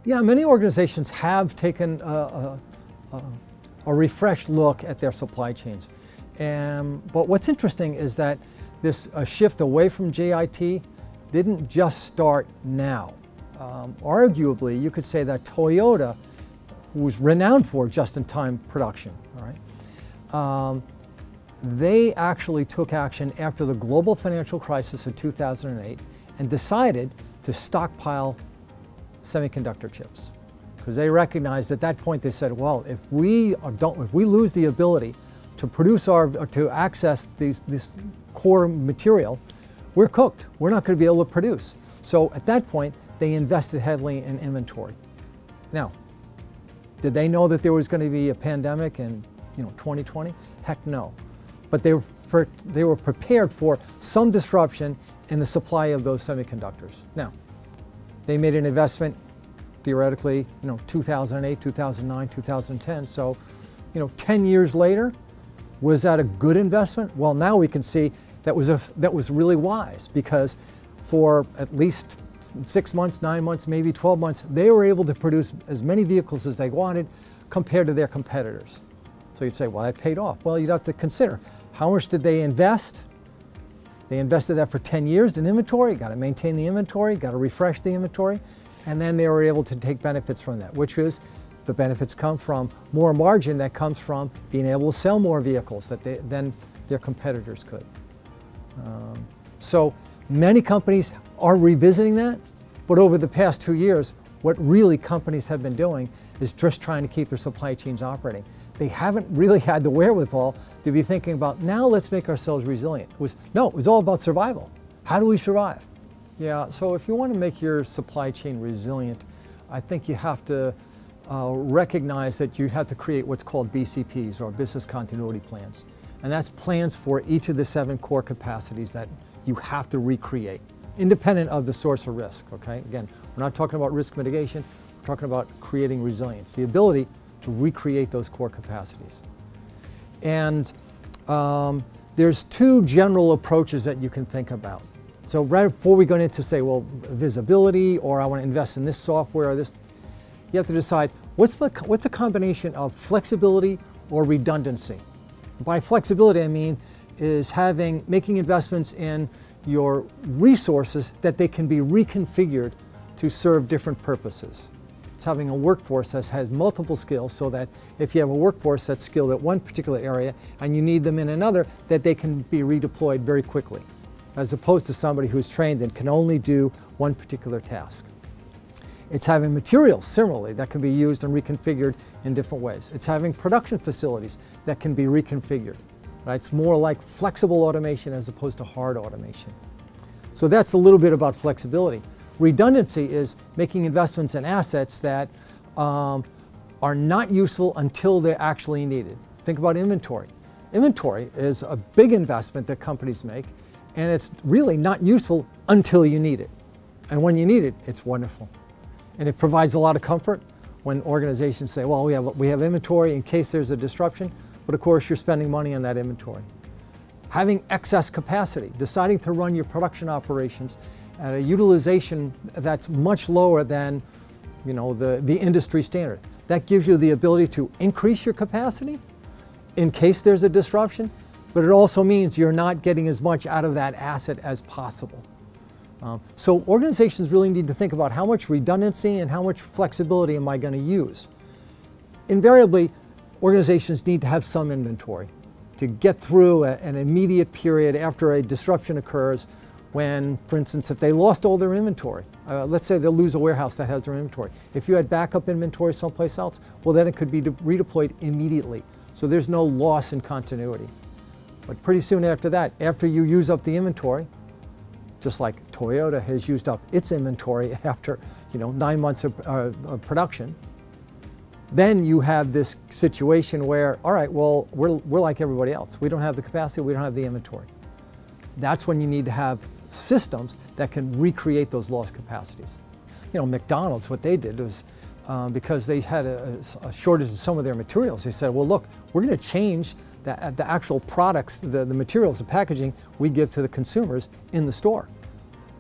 Yeah, many organizations have taken a refreshed look at their supply chains. But what's interesting is that this shift away from JIT didn't just start now. Arguably, you could say that Toyota, who was renowned for just-in-time production, all right, they actually took action after the global financial crisis of 2008 and decided to stockpile semiconductor chips. Because they recognized at that point, they said, well, if we lose the ability to produce to access this core material, we're cooked. We're not going to be able to produce. So at that point, they invested heavily in inventory. Now, did they know that there was going to be a pandemic in 2020? Heck no. But they were prepared for some disruption in the supply of those semiconductors. Now, they made an investment theoretically, 2008, 2009, 2010. So, 10 years later, was that a good investment? Well, now we can see that was really wise, because for at least 6 months, 9 months, maybe 12 months, they were able to produce as many vehicles as they wanted compared to their competitors. So you'd say, well, that paid off. Well, you'd have to consider, how much did they invest? They invested that for 10 years in inventory, got to maintain the inventory, got to refresh the inventory, and then they were able to take benefits from that, which is the benefits come from more margin that comes from being able to sell more vehicles than their competitors could. So many companies are revisiting that, but over the past 2 years, what really companies have been doing is just trying to keep their supply chains operating. They haven't really had the wherewithal to be thinking about, now let's make ourselves resilient. It was all about survival. How do we survive? Yeah, so if you want to make your supply chain resilient, I think you have to recognize that you have to create what's called BCPs, or business continuity plans. And that's plans for each of the 7 core capacities that you have to recreate, independent of the source of risk, okay? Again, we're not talking about risk mitigation, we're talking about creating resilience, the ability to recreate those core capacities. And there's 2 general approaches that you can think about. So right before we go into say, well, visibility, or I want to invest in this software or this, you have to decide what's a combination of flexibility or redundancy. By flexibility, I mean is making investments in your resources that they can be reconfigured to serve different purposes. It's having a workforce that has multiple skills, so that if you have a workforce that's skilled at one particular area and you need them in another, that they can be redeployed very quickly, as opposed to somebody who's trained and can only do one particular task. It's having materials, similarly, that can be used and reconfigured in different ways. It's having production facilities that can be reconfigured. Right? It's more like flexible automation as opposed to hard automation. So that's a little bit about flexibility. Redundancy is making investments in assets that are not useful until they're actually needed. Think about inventory. Inventory is a big investment that companies make, and it's really not useful until you need it. And when you need it, it's wonderful. And it provides a lot of comfort when organizations say, well, we have inventory in case there's a disruption, but of course you're spending money on that inventory. Having excess capacity, deciding to run your production operations at a utilization that's much lower than the industry standard. That gives you the ability to increase your capacity in case there's a disruption, but it also means you're not getting as much out of that asset as possible. So organizations really need to think about how much redundancy and how much flexibility am I going to use. Invariably, organizations need to have some inventory to get through an immediate period after a disruption occurs when, for instance, if they lost all their inventory, let's say they'll lose a warehouse that has their inventory. If you had backup inventory someplace else, well, then it could be redeployed immediately. So there's no loss in continuity. But pretty soon after that, after you use up the inventory, just like Toyota has used up its inventory after 9 months of production, then you have this situation where, all right, well, we're like everybody else. We don't have the capacity, we don't have the inventory. That's when you need to have systems that can recreate those lost capacities. McDonald's, what they did was, because they had a shortage of some of their materials, they said, well, look, we're going to change the actual products, the materials, the packaging we give to the consumers in the store.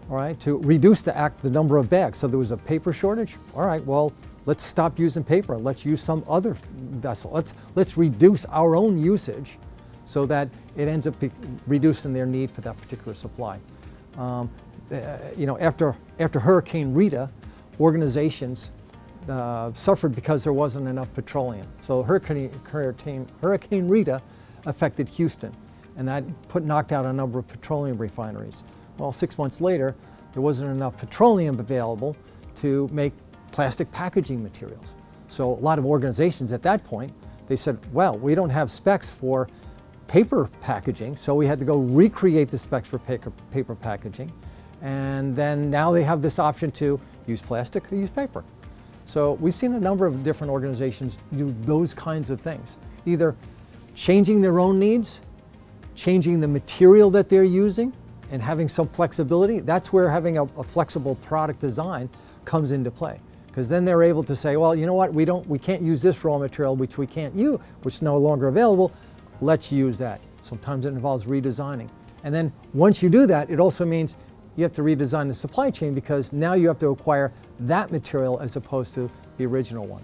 all right, to reduce the number of bags. So there was a paper shortage. All right, well, let's stop using paper. Let's use some other vessel. Let's reduce our own usage so that it ends up reducing their need for that particular supply. You know, after Hurricane Rita, organizations suffered because there wasn't enough petroleum. So Hurricane Rita affected Houston, and that knocked out a number of petroleum refineries. Well, 6 months later, there wasn't enough petroleum available to make plastic packaging materials. So a lot of organizations at that point, they said, well, we don't have specs for paper packaging, so we had to go recreate the specs for paper packaging. And then now they have this option to use plastic or use paper. So we've seen a number of different organizations do those kinds of things, either changing their own needs, changing the material that they're using, and having some flexibility. That's where having a flexible product design comes into play. Because then they're able to say, well, you know what, we can't use this raw material, which we can't use, which is no longer available. Let's use that. Sometimes it involves redesigning. And then once you do that, it also means you have to redesign the supply chain, because now you have to acquire that material as opposed to the original one.